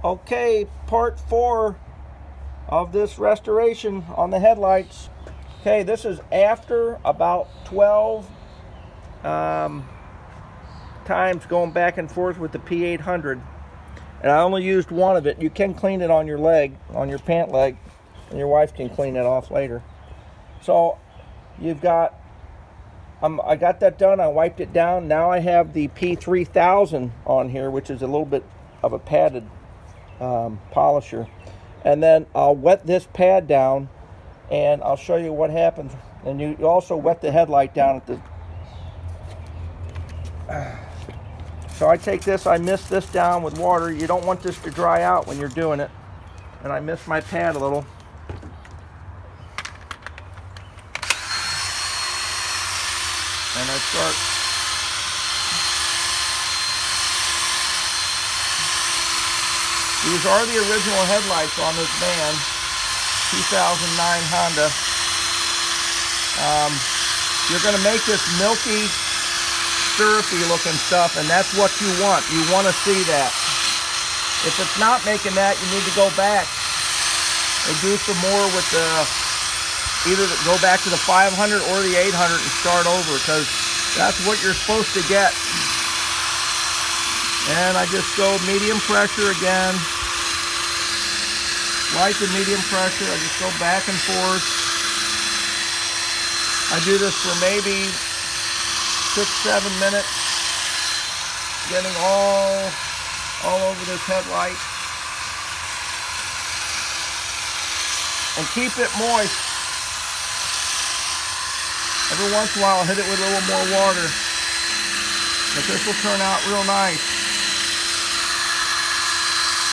Okay, part 4 of this restoration on the headlights. Okay, this is after about 12 times going back and forth with the P800. And I only used one of it. You can clean it on your leg, on your pant leg, and your wife can clean it off later. So you've got, I got that done. I wiped it down. Now I have the P3000 on here, which is a little bit of a padded polisher. And then I'll wet this pad down, and I'll show you what happens. And you also wet the headlight down at the... So I take this, I mist this down with water. You don't want this to dry out when you're doing it. And I mist my pad a little. And I start... These are the original headlights on this van, 2009 Honda. You're going to make this milky, syrupy looking stuff, and that's what you want. You want to see that. If it's not making that, you need to go back and do some more with the, either go back to the 500 or the 800 and start over, because that's what you're supposed to get. And I just go medium pressure again. Light to medium pressure. I just go back and forth. I do this for maybe 6-7 minutes. Getting all over this headlight. And keep it moist. Every once in a while I'll hit it with a little more water. But this will turn out real nice.